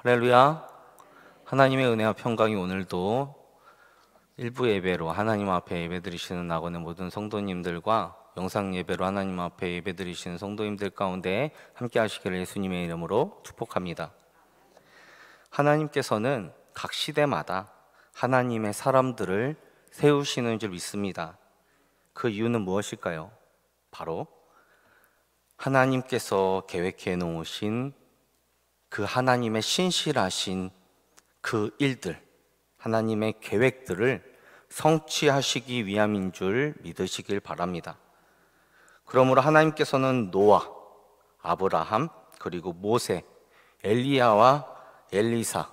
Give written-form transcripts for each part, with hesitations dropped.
할렐루야. 하나님의 은혜와 평강이 오늘도 일부 예배로 하나님 앞에 예배드리시는 낙원의 모든 성도님들과 영상 예배로 하나님 앞에 예배드리시는 성도님들 가운데 함께 하시기를 예수님의 이름으로 축복합니다. 하나님께서는 각 시대마다 하나님의 사람들을 세우시는 줄 믿습니다. 그 이유는 무엇일까요? 바로 하나님께서 계획해 놓으신 그 하나님의 신실하신 그 일들, 하나님의 계획들을 성취하시기 위함인 줄 믿으시길 바랍니다. 그러므로 하나님께서는 노아, 아브라함, 그리고 모세, 엘리야와 엘리사,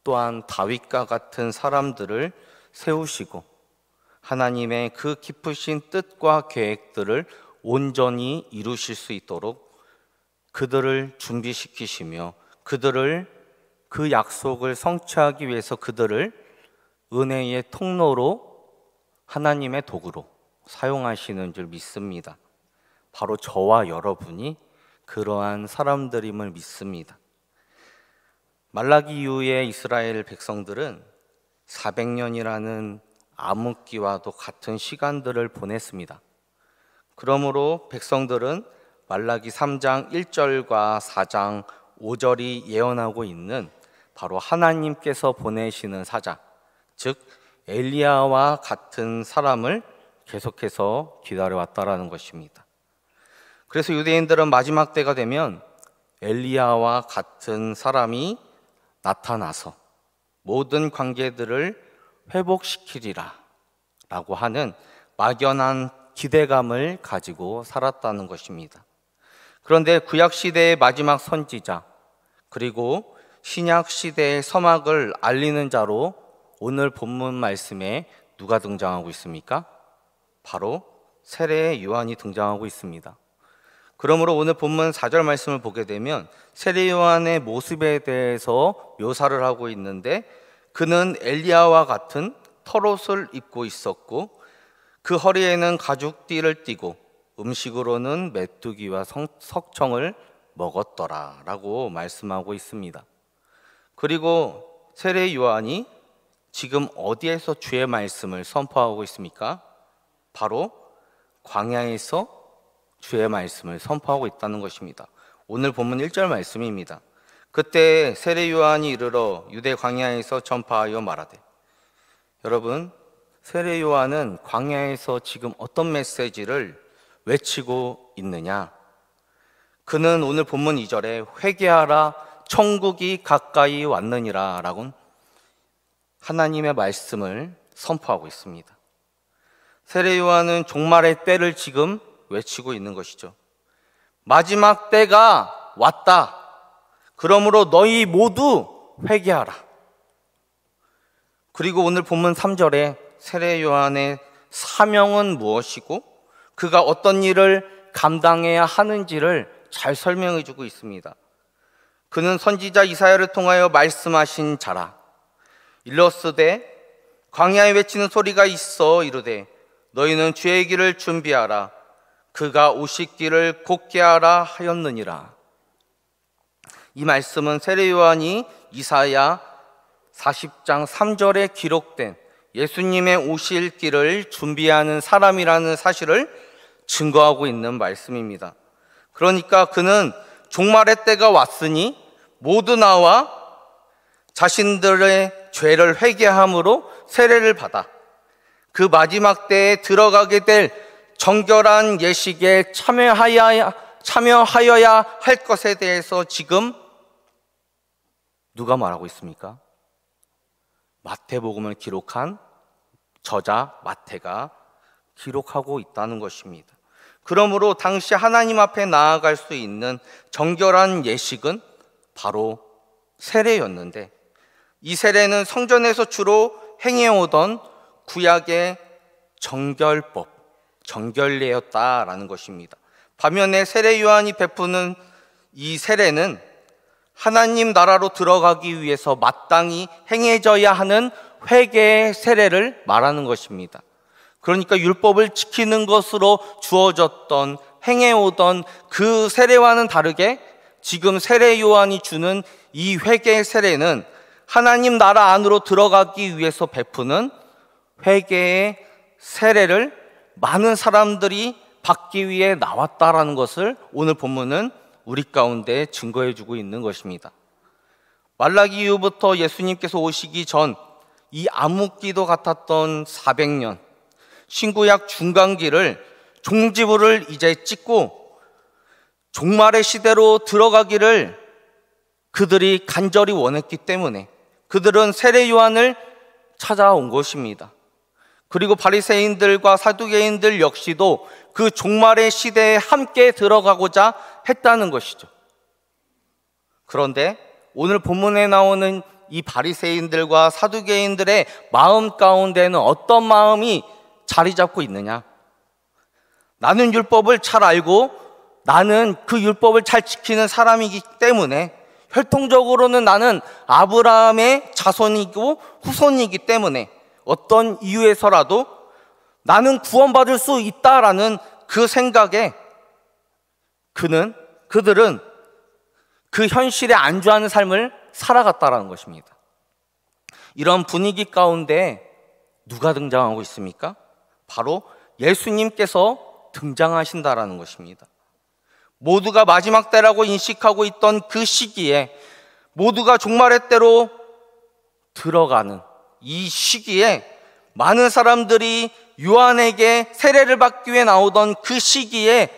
또한 다윗과 같은 사람들을 세우시고 하나님의 그 깊으신 뜻과 계획들을 온전히 이루실 수 있도록 그들을 준비시키시며 그들을 그 약속을 성취하기 위해서 그들을 은혜의 통로로 하나님의 도구로 사용하시는 줄 믿습니다. 바로 저와 여러분이 그러한 사람들임을 믿습니다. 말라기 이후에 이스라엘 백성들은 400년이라는 암흑기와도 같은 시간들을 보냈습니다. 그러므로 백성들은 말라기 3장 1절과 4장 5절이 예언하고 있는 바로 하나님께서 보내시는 사자, 즉 엘리야와 같은 사람을 계속해서 기다려왔다라는 것입니다. 그래서 유대인들은 마지막 때가 되면 엘리야와 같은 사람이 나타나서 모든 관계들을 회복시키리라 라고 하는 막연한 기대감을 가지고 살았다는 것입니다. 그런데 구약시대의 마지막 선지자, 그리고 신약시대의 서막을 알리는 자로 오늘 본문 말씀에 누가 등장하고 있습니까? 바로 세례의 요한이 등장하고 있습니다. 그러므로 오늘 본문 4절 말씀을 보게 되면 세례 요한의 모습에 대해서 묘사를 하고 있는데, 그는 엘리야와 같은 털옷을 입고 있었고 그 허리에는 가죽띠를 띠고 음식으로는 메뚜기와 석청을 먹었더라 라고 말씀하고 있습니다. 그리고 세례 요한이 지금 어디에서 주의 말씀을 선포하고 있습니까? 바로 광야에서 주의 말씀을 선포하고 있다는 것입니다. 오늘 본문 1절 말씀입니다. 그때 세례 요한이 이르러 유대 광야에서 전파하여 말하되. 여러분, 세례 요한은 광야에서 지금 어떤 메시지를 외치고 있느냐? 그는 오늘 본문 2절에 회개하라 천국이 가까이 왔느니라 라고 하나님의 말씀을 선포하고 있습니다. 세례 요한은 종말의 때를 지금 외치고 있는 것이죠. 마지막 때가 왔다. 그러므로 너희 모두 회개하라. 그리고 오늘 본문 3절에 세례 요한의 사명은 무엇이고 그가 어떤 일을 감당해야 하는지를 잘 설명해 주고 있습니다. 그는 선지자 이사야를 통하여 말씀하신 자라. 일러스되 광야에 외치는 소리가 있어 이르되 너희는 주의 길을 준비하라. 그가 오실 길을 곧게 하라 하였느니라. 이 말씀은 세례 요한이 이사야 40장 3절에 기록된 예수님의 오실 길을 준비하는 사람이라는 사실을 증거하고 있는 말씀입니다. 그러니까 그는 종말의 때가 왔으니 모두 나와 자신들의 죄를 회개함으로 세례를 받아 그 마지막 때에 들어가게 될 정결한 예식에 참여하여야 할 것에 대해서 지금 누가 말하고 있습니까? 마태복음을 기록한 저자 마태가 기록하고 있다는 것입니다. 그러므로 당시 하나님 앞에 나아갈 수 있는 정결한 예식은 바로 세례였는데, 이 세례는 성전에서 주로 행해오던 구약의 정결법, 정결례였다라는 것입니다. 반면에 세례 요한이 베푸는 이 세례는 하나님 나라로 들어가기 위해서 마땅히 행해져야 하는 회개의 세례를 말하는 것입니다. 그러니까 율법을 지키는 것으로 주어졌던 행해오던 그 세례와는 다르게 지금 세례 요한이 주는 이 회개의 세례는 하나님 나라 안으로 들어가기 위해서 베푸는 회개의 세례를 많은 사람들이 받기 위해 나왔다라는 것을 오늘 본문은 우리 가운데 증거해 주고 있는 것입니다. 말라기 이후부터 예수님께서 오시기 전 이 암흑기도 같았던 400년 신구약 중간기를 종지부를 이제 찍고 종말의 시대로 들어가기를 그들이 간절히 원했기 때문에 그들은 세례 요한을 찾아온 것입니다. 그리고 바리새인들과 사두개인들 역시도 그 종말의 시대에 함께 들어가고자 했다는 것이죠. 그런데 오늘 본문에 나오는 이 바리새인들과 사두개인들의 마음 가운데는 어떤 마음이 자리 잡고 있느냐? 나는 율법을 잘 알고 나는 그 율법을 잘 지키는 사람이기 때문에 혈통적으로는 나는 아브라함의 자손이고 후손이기 때문에 어떤 이유에서라도 나는 구원받을 수 있다라는 그 생각에 그들은 그 현실에 안주하는 삶을 살아갔다라는 것입니다. 이런 분위기 가운데 누가 등장하고 있습니까? 바로 예수님께서 등장하신다라는 것입니다. 모두가 마지막 때라고 인식하고 있던 그 시기에, 모두가 종말의 때로 들어가는 이 시기에 많은 사람들이 요한에게 세례를 받기 위해 나오던 그 시기에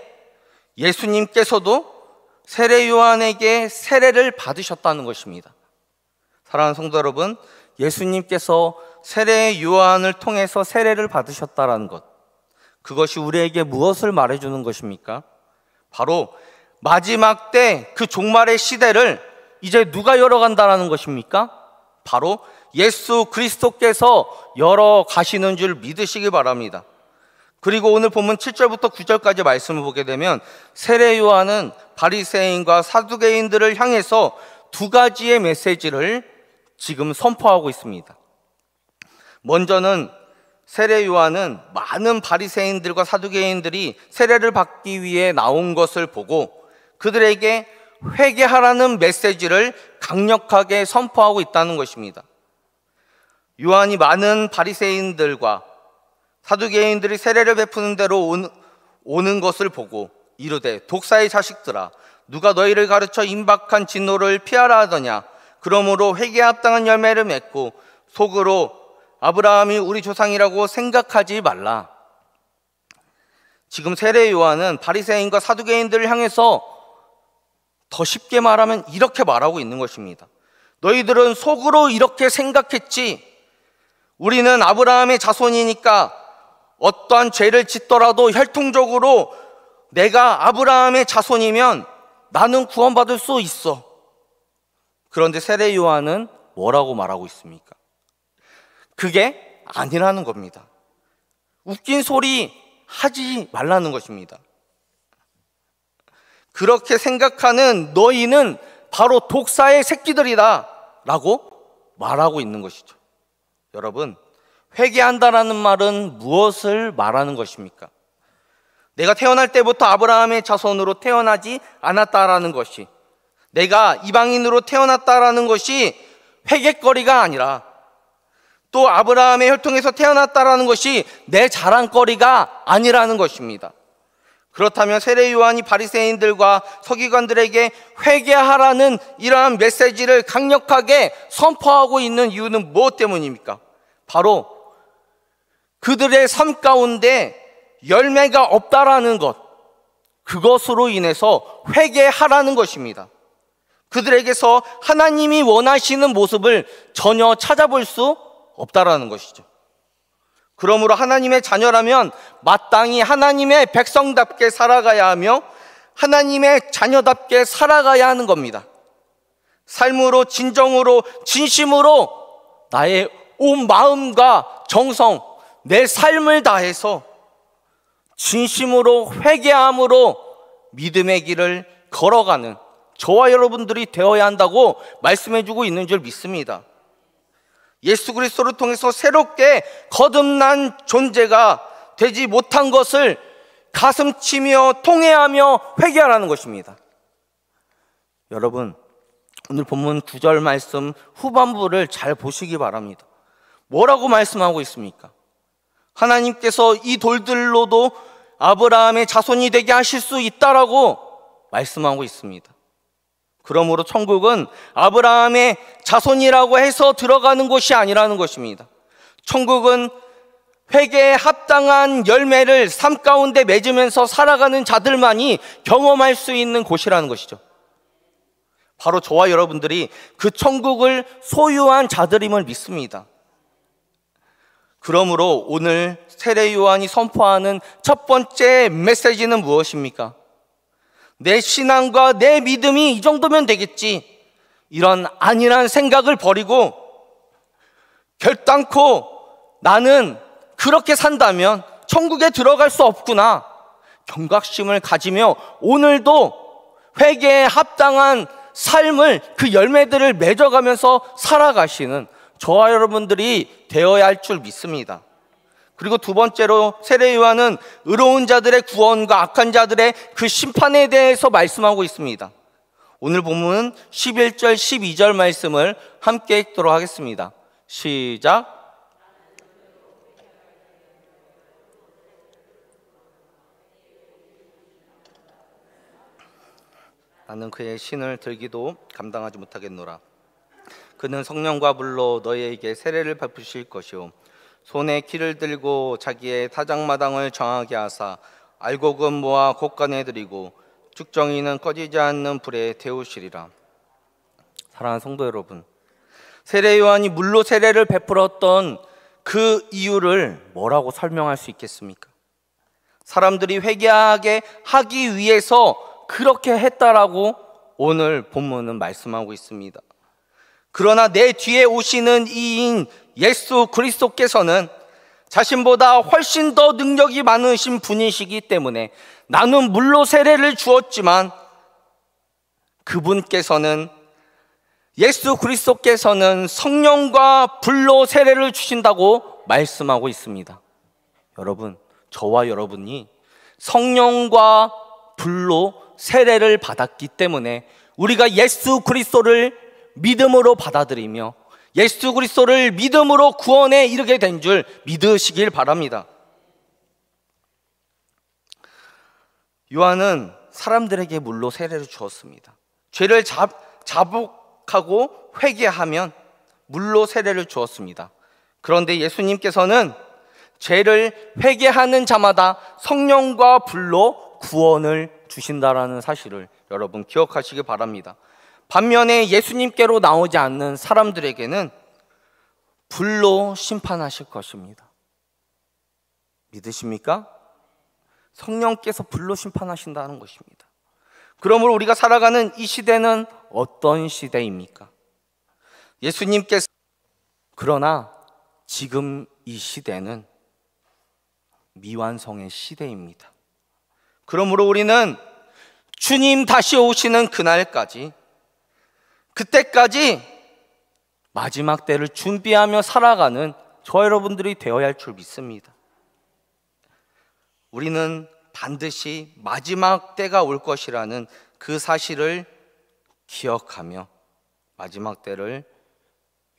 예수님께서도 세례 요한에게 세례를 받으셨다는 것입니다. 사랑하는 성도 여러분, 예수님께서 세례 요한을 통해서 세례를 받으셨다는 것, 그것이 우리에게 무엇을 말해주는 것입니까? 바로 마지막 때 그 종말의 시대를 이제 누가 열어간다는 것입니까? 바로 예수 그리스도께서 열어가시는 줄 믿으시기 바랍니다. 그리고 오늘 본문 7절부터 9절까지 말씀을 보게 되면 세례 요한은 바리새인과 사두개인들을 향해서 두 가지의 메시지를 지금 선포하고 있습니다. 먼저는 세례 요한은 많은 바리새인들과 사두개인들이 세례를 받기 위해 나온 것을 보고 그들에게 회개하라는 메시지를 강력하게 선포하고 있다는 것입니다. 요한이 많은 바리새인들과 사두개인들이 세례를 베푸는 대로 오는 것을 보고 이르되 독사의 자식들아, 누가 너희를 가르쳐 임박한 진노를 피하라 하더냐? 그러므로 회개에 합당한 열매를 맺고 속으로 아브라함이 우리 조상이라고 생각하지 말라. 지금 세례 요한은 바리새인과 사두개인들을 향해서 더 쉽게 말하면 이렇게 말하고 있는 것입니다. 너희들은 속으로 이렇게 생각했지. 우리는 아브라함의 자손이니까 어떠한 죄를 짓더라도 혈통적으로 내가 아브라함의 자손이면 나는 구원받을 수 있어. 그런데 세례 요한은 뭐라고 말하고 있습니까? 그게 아니라는 겁니다. 웃긴 소리 하지 말라는 것입니다. 그렇게 생각하는 너희는 바로 독사의 새끼들이다 라고 말하고 있는 것이죠. 여러분, 회개한다라는 말은 무엇을 말하는 것입니까? 내가 태어날 때부터 아브라함의 자손으로 태어나지 않았다라는 것이, 내가 이방인으로 태어났다라는 것이 회개거리가 아니라, 또 아브라함의 혈통에서 태어났다라는 것이 내 자랑거리가 아니라는 것입니다. 그렇다면 세례 요한이 바리새인들과 서기관들에게 회개하라는 이러한 메시지를 강력하게 선포하고 있는 이유는 무엇 때문입니까? 바로 그들의 삶 가운데 열매가 없다라는 것, 그것으로 인해서 회개하라는 것입니다. 그들에게서 하나님이 원하시는 모습을 전혀 찾아볼 수 없다라는 것이죠. 그러므로 하나님의 자녀라면 마땅히 하나님의 백성답게 살아가야 하며 하나님의 자녀답게 살아가야 하는 겁니다. 삶으로, 진정으로, 진심으로 나의 온 마음과 정성, 내 삶을 다해서 진심으로 회개함으로 믿음의 길을 걸어가는 저와 여러분들이 되어야 한다고 말씀해주고 있는 줄 믿습니다. 예수 그리스도를 통해서 새롭게 거듭난 존재가 되지 못한 것을 가슴치며 통회하며 회개하라는 것입니다. 여러분, 오늘 본문 9절 말씀 후반부를 잘 보시기 바랍니다. 뭐라고 말씀하고 있습니까? 하나님께서 이 돌들로도 아브라함의 자손이 되게 하실 수 있다라고 말씀하고 있습니다. 그러므로 천국은 아브라함의 자손이라고 해서 들어가는 곳이 아니라는 것입니다. 천국은 회개에 합당한 열매를 삶 가운데 맺으면서 살아가는 자들만이 경험할 수 있는 곳이라는 것이죠. 바로 저와 여러분들이 그 천국을 소유한 자들임을 믿습니다. 그러므로 오늘 세례 요한이 선포하는 첫 번째 메시지는 무엇입니까? 내 신앙과 내 믿음이 이 정도면 되겠지, 이런 안일한 생각을 버리고 결단코 나는 그렇게 산다면 천국에 들어갈 수 없구나, 경각심을 가지며 오늘도 회개에 합당한 삶을, 그 열매들을 맺어가면서 살아가시는 저와 여러분들이 되어야 할 줄 믿습니다. 그리고 두 번째로 세례 요한은 의로운 자들의 구원과 악한 자들의 그 심판에 대해서 말씀하고 있습니다. 오늘 본문은 11절 12절 말씀을 함께 읽도록 하겠습니다. 시작. 나는 그의 신을 들기도 감당하지 못하겠노라. 그는 성령과 불로 너희에게 세례를 베푸실 것이요, 손에 키를 들고 자기의 타작마당을 정하게 하사 알곡은 모아 곳간에 들이고 죽정이는 꺼지지 않는 불에 태우시리라. 사랑하는 성도 여러분, 세례 요한이 물로 세례를 베풀었던 그 이유를 뭐라고 설명할 수 있겠습니까? 사람들이 회개하게 하기 위해서 그렇게 했다라고 오늘 본문은 말씀하고 있습니다. 그러나 내 뒤에 오시는 이인 예수 그리스도께서는 자신보다 훨씬 더 능력이 많으신 분이시기 때문에 나는 물로 세례를 주었지만 그분께서는, 예수 그리스도께서는 성령과 불로 세례를 주신다고 말씀하고 있습니다. 여러분, 저와 여러분이 성령과 불로 세례를 받았기 때문에 우리가 예수 그리스도를 믿음으로 받아들이며 예수 그리스도를 믿음으로 구원에 이르게 된 줄 믿으시길 바랍니다. 요한은 사람들에게 물로 세례를 주었습니다. 죄를 자복하고 회개하면 물로 세례를 주었습니다. 그런데 예수님께서는 죄를 회개하는 자마다 성령과 불로 구원을 주신다라는 사실을 여러분 기억하시기 바랍니다. 반면에 예수님께로 나오지 않는 사람들에게는 불로 심판하실 것입니다. 믿으십니까? 성령께서 불로 심판하신다는 것입니다. 그러므로 우리가 살아가는 이 시대는 어떤 시대입니까? 예수님께서, 그러나 지금 이 시대는 미완성의 시대입니다. 그러므로 우리는 주님 다시 오시는 그날까지, 그때까지 마지막 때를 준비하며 살아가는 저 여러분들이 되어야 할 줄 믿습니다. 우리는 반드시 마지막 때가 올 것이라는 그 사실을 기억하며 마지막 때를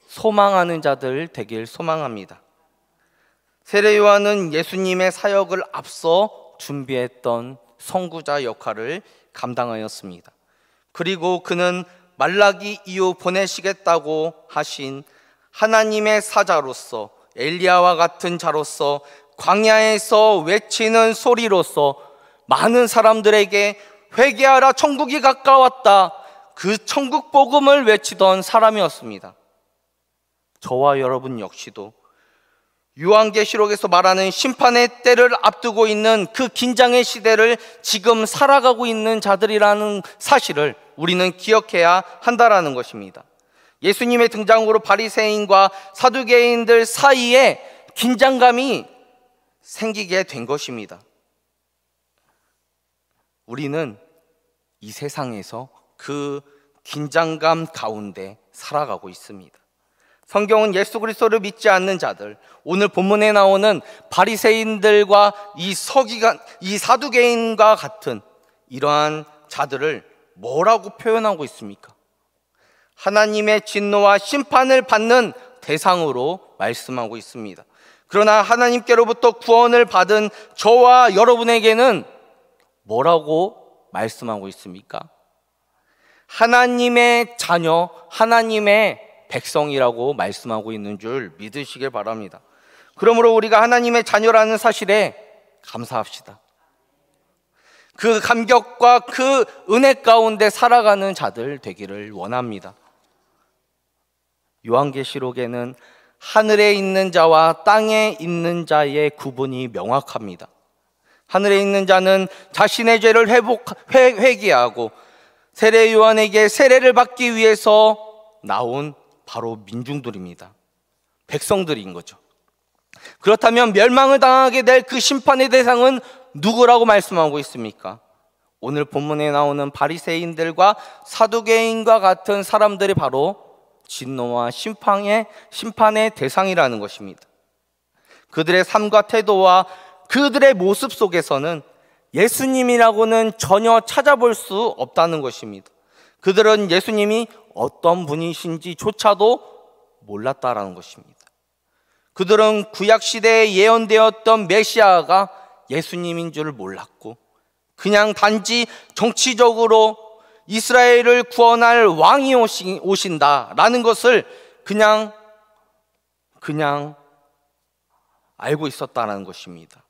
소망하는 자들 되길 소망합니다. 세례 요한은 예수님의 사역을 앞서 준비했던 선구자 역할을 감당하였습니다. 그리고 그는 말라기 이후 보내시겠다고 하신 하나님의 사자로서, 엘리야와 같은 자로서, 광야에서 외치는 소리로서 많은 사람들에게 회개하라, 천국이 가까웠다, 그 천국 복음을 외치던 사람이었습니다. 저와 여러분 역시도 요한계시록에서 말하는 심판의 때를 앞두고 있는 그 긴장의 시대를 지금 살아가고 있는 자들이라는 사실을 우리는 기억해야 한다라는 것입니다. 예수님의 등장으로 바리새인과 사두개인들 사이에 긴장감이 생기게 된 것입니다. 우리는 이 세상에서 그 긴장감 가운데 살아가고 있습니다. 성경은 예수 그리스도를 믿지 않는 자들, 오늘 본문에 나오는 바리새인들과 이 사두개인과 같은 이러한 자들을 뭐라고 표현하고 있습니까? 하나님의 진노와 심판을 받는 대상으로 말씀하고 있습니다. 그러나 하나님께로부터 구원을 받은 저와 여러분에게는 뭐라고 말씀하고 있습니까? 하나님의 자녀, 하나님의 백성이라고 말씀하고 있는 줄 믿으시길 바랍니다. 그러므로 우리가 하나님의 자녀라는 사실에 감사합시다. 그 감격과 그 은혜 가운데 살아가는 자들 되기를 원합니다. 요한계시록에는 하늘에 있는 자와 땅에 있는 자의 구분이 명확합니다. 하늘에 있는 자는 자신의 죄를 회개하고 세례 요한에게 세례를 받기 위해서 나온 바로 민중들입니다. 백성들인 거죠. 그렇다면 멸망을 당하게 될 그 심판의 대상은 누구라고 말씀하고 있습니까? 오늘 본문에 나오는 바리새인들과 사두개인과 같은 사람들이 바로 진노와 심판의 대상이라는 것입니다. 그들의 삶과 태도와 그들의 모습 속에서는 예수님이라고는 전혀 찾아볼 수 없다는 것입니다. 그들은 예수님이 어떤 분이신지조차도 몰랐다라는 것입니다. 그들은 구약시대에 예언되었던 메시아가 예수님인 줄 몰랐고 그냥 단지 정치적으로 이스라엘을 구원할 왕이 오신다라는 것을 그냥 알고 있었다는 것입니다.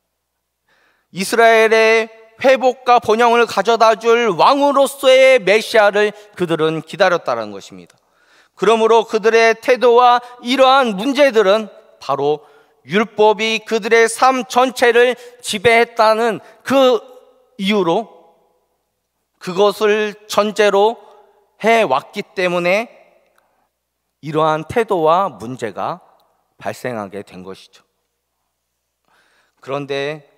이스라엘의 회복과 번영을 가져다 줄 왕으로서의 메시아를 그들은 기다렸다는 것입니다. 그러므로 그들의 태도와 이러한 문제들은 바로 율법이 그들의 삶 전체를 지배했다는 그 이유로 그것을 전제로 해왔기 때문에 이러한 태도와 문제가 발생하게 된 것이죠. 그런데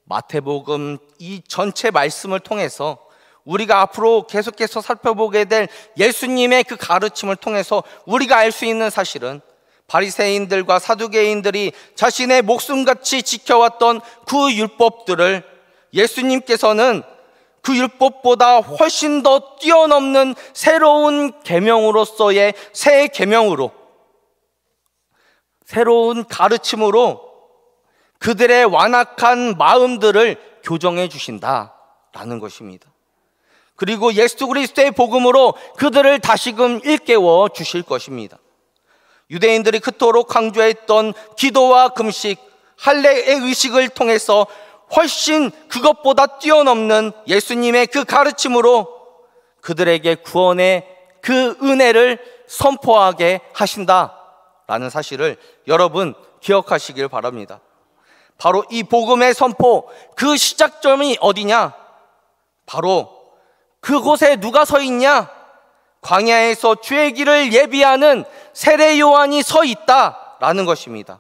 마태복음 이 전체 말씀을 통해서 우리가 앞으로 계속해서 살펴보게 될 예수님의 그 가르침을 통해서 우리가 알 수 있는 사실은 바리새인들과 사두개인들이 자신의 목숨같이 지켜왔던 그 율법들을 예수님께서는 그 율법보다 훨씬 더 뛰어넘는 새로운 계명으로서의 새 계명으로, 새로운 가르침으로 그들의 완악한 마음들을 교정해 주신다라는 것입니다. 그리고 예수 그리스도의 복음으로 그들을 다시금 일깨워 주실 것입니다. 유대인들이 그토록 강조했던 기도와 금식, 할례의 의식을 통해서 훨씬 그것보다 뛰어넘는 예수님의 그 가르침으로 그들에게 구원의 그 은혜를 선포하게 하신다라는 사실을 여러분 기억하시길 바랍니다. 바로 이 복음의 선포, 그 시작점이 어디냐? 바로 그곳에 누가 서 있냐? 광야에서 주의 길을 예비하는 세례 요한이 서 있다라는 것입니다.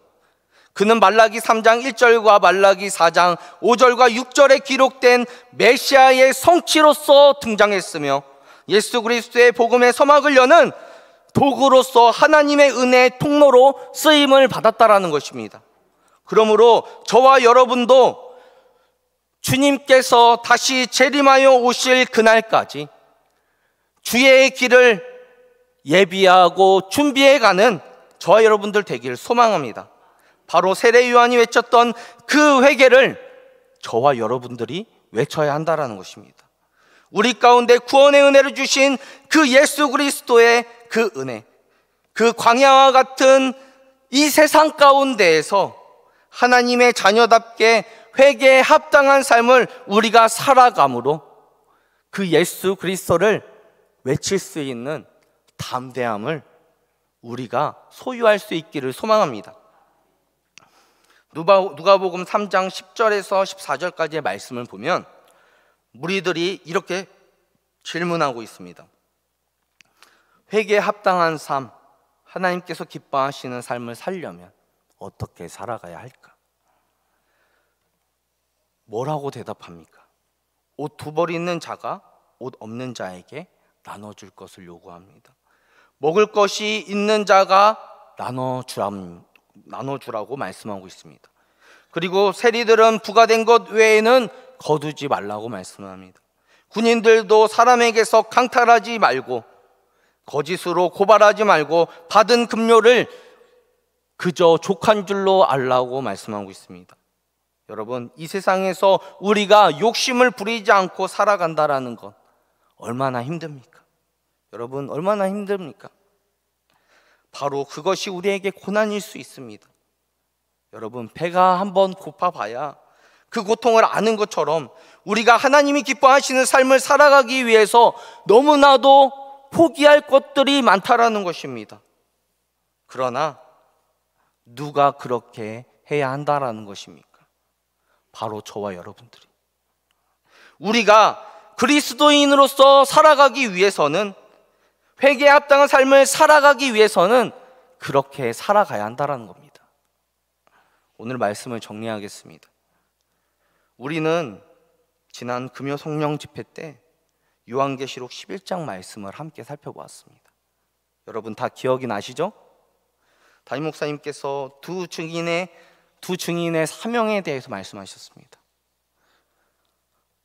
그는 말라기 3장 1절과 말라기 4장 5절과 6절에 기록된 메시아의 성취로서 등장했으며 예수 그리스도의 복음의 서막을 여는 도구로서 하나님의 은혜의 통로로 쓰임을 받았다라는 것입니다. 그러므로 저와 여러분도 주님께서 다시 재림하여 오실 그날까지 주의 길을 예비하고 준비해가는 저와 여러분들 되기를 소망합니다. 바로 세례 요한이 외쳤던 그 회개를 저와 여러분들이 외쳐야 한다는 것입니다. 우리 가운데 구원의 은혜를 주신 그 예수 그리스도의 그 은혜, 그 광야와 같은 이 세상 가운데에서 하나님의 자녀답게 회개에 합당한 삶을 우리가 살아감으로 그 예수 그리스도를 외칠 수 있는 담대함을 우리가 소유할 수 있기를 소망합니다. 누가복음 3장 10절에서 14절까지의 말씀을 보면 무리들이 이렇게 질문하고 있습니다. 회개에 합당한 삶, 하나님께서 기뻐하시는 삶을 살려면 어떻게 살아가야 할까? 뭐라고 대답합니까? 옷 두 벌 있는 자가 옷 없는 자에게 나눠줄 것을 요구합니다. 먹을 것이 있는 자가 나눠주라고 말씀하고 있습니다. 그리고 세리들은 부가된 것 외에는 거두지 말라고 말씀합니다. 군인들도 사람에게서 강탈하지 말고 거짓으로 고발하지 말고 받은 급료를 그저 족한 줄로 알라고 말씀하고 있습니다. 여러분, 이 세상에서 우리가 욕심을 부리지 않고 살아간다라는 것 얼마나 힘듭니까? 여러분, 얼마나 힘듭니까? 바로 그것이 우리에게 고난일 수 있습니다. 여러분, 배가 한번 고파봐야 그 고통을 아는 것처럼 우리가 하나님이 기뻐하시는 삶을 살아가기 위해서 너무나도 포기할 것들이 많다라는 것입니다. 그러나 누가 그렇게 해야 한다라는 것입니까? 바로 저와 여러분들이. 우리가 그리스도인으로서 살아가기 위해서는, 회개에 합당한 삶을 살아가기 위해서는 그렇게 살아가야 한다는 겁니다. 오늘 말씀을 정리하겠습니다. 우리는 지난 금요 성령 집회 때 요한계시록 11장 말씀을 함께 살펴보았습니다. 여러분 다 기억이 나시죠? 담임 목사님께서 두 증인의 사명에 대해서 말씀하셨습니다.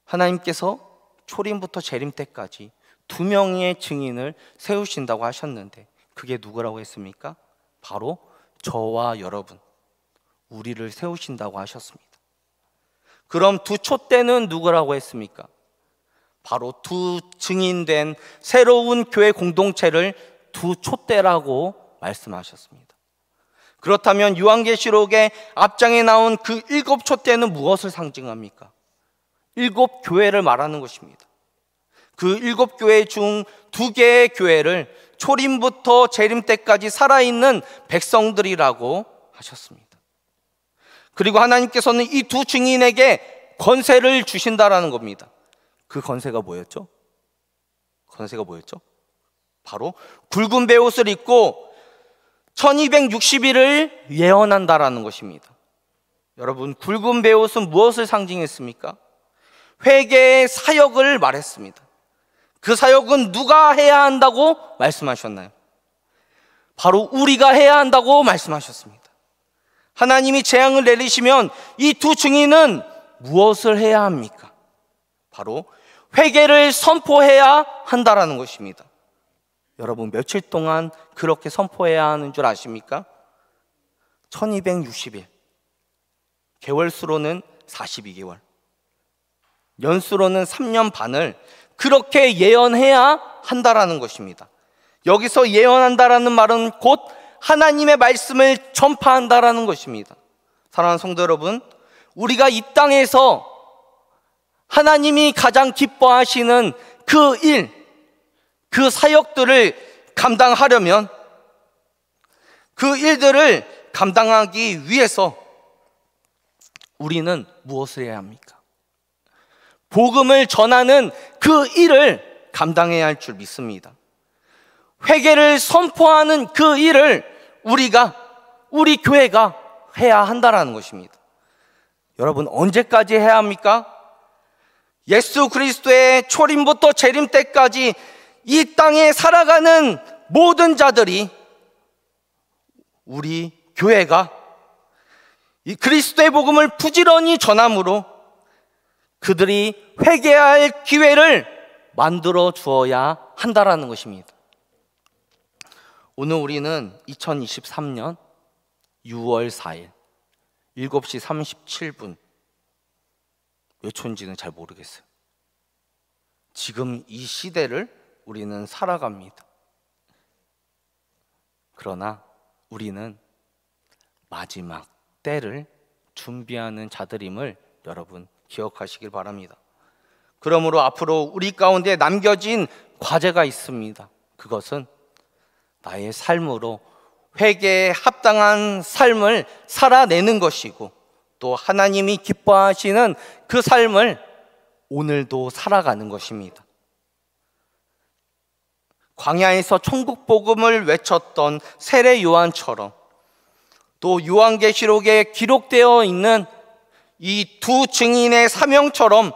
하나님께서 초림부터 재림 때까지 2명의 증인을 세우신다고 하셨는데 그게 누구라고 했습니까? 바로 저와 여러분, 우리를 세우신다고 하셨습니다. 그럼 두 촛대는 누구라고 했습니까? 바로 두 증인된 새로운 교회 공동체를 두 촛대라고 말씀하셨습니다. 그렇다면 요한계시록의 앞장에 나온 그 7 촛대는 무엇을 상징합니까? 7 교회를 말하는 것입니다. 그 7 교회 중 2개의 교회를 초림부터 재림 때까지 살아있는 백성들이라고 하셨습니다. 그리고 하나님께서는 이 두 증인에게 권세를 주신다라는 겁니다. 그 권세가 뭐였죠? 바로 굵은 베옷을 입고 1260일을 예언한다라는 것입니다. 여러분, 굵은 베옷은 무엇을 상징했습니까? 회개의 사역을 말했습니다. 그 사역은 누가 해야 한다고 말씀하셨나요? 바로 우리가 해야 한다고 말씀하셨습니다. 하나님이 재앙을 내리시면 이 두 증인은 무엇을 해야 합니까? 바로 회개를 선포해야 한다라는 것입니다. 여러분, 며칠 동안 그렇게 선포해야 하는 줄 아십니까? 1260일. 개월수로는 42개월. 연수로는 3년 반을 그렇게 예언해야 한다라는 것입니다. 여기서 예언한다라는 말은 곧 하나님의 말씀을 전파한다라는 것입니다. 사랑하는 성도 여러분, 우리가 이 땅에서 하나님이 가장 기뻐하시는 그 일, 그 사역들을 감당하려면, 그 일들을 감당하기 위해서 우리는 무엇을 해야 합니까? 복음을 전하는 그 일을 감당해야 할 줄 믿습니다. 회개를 선포하는 그 일을 우리 교회가 해야 한다라는 것입니다. 여러분, 언제까지 해야 합니까? 예수 그리스도의 초림부터 재림 때까지 이 땅에 살아가는 모든 자들이, 우리 교회가 이 그리스도의 복음을 부지런히 전함으로 그들이 회개할 기회를 만들어 주어야 한다라는 것입니다. 오늘 우리는 2023년 6월 4일 7시 37분, 몇 초인지는 잘 모르겠어요. 지금 이 시대를 우리는 살아갑니다. 그러나 우리는 마지막 때를 준비하는 자들임을 여러분 기억하시길 바랍니다. 그러므로 앞으로 우리 가운데 남겨진 과제가 있습니다. 그것은 나의 삶으로 회개에 합당한 삶을 살아내는 것이고, 또 하나님이 기뻐하시는 그 삶을 오늘도 살아가는 것입니다. 광야에서 천국 복음을 외쳤던 세례 요한처럼, 또 요한계시록에 기록되어 있는 이 두 증인의 사명처럼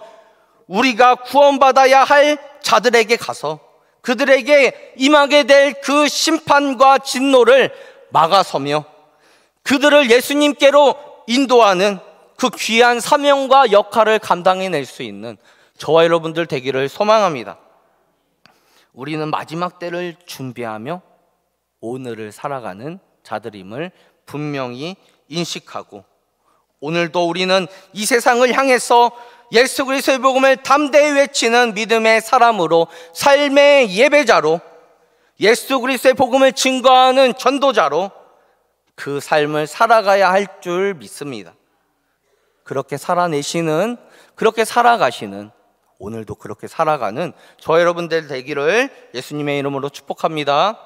우리가 구원받아야 할 자들에게 가서 그들에게 임하게 될 그 심판과 진노를 막아서며 그들을 예수님께로 인도하는 그 귀한 사명과 역할을 감당해낼 수 있는 저와 여러분들 되기를 소망합니다. 우리는 마지막 때를 준비하며 오늘을 살아가는 자들임을 분명히 인식하고, 오늘도 우리는 이 세상을 향해서 예수 그리스도의 복음을 담대히 외치는 믿음의 사람으로, 삶의 예배자로, 예수 그리스도의 복음을 증거하는 전도자로 그 삶을 살아가야 할 줄 믿습니다. 그렇게 살아내시는, 그렇게 살아가시는, 오늘도 그렇게 살아가는 저 여러분들 되기를 예수님의 이름으로 축복합니다.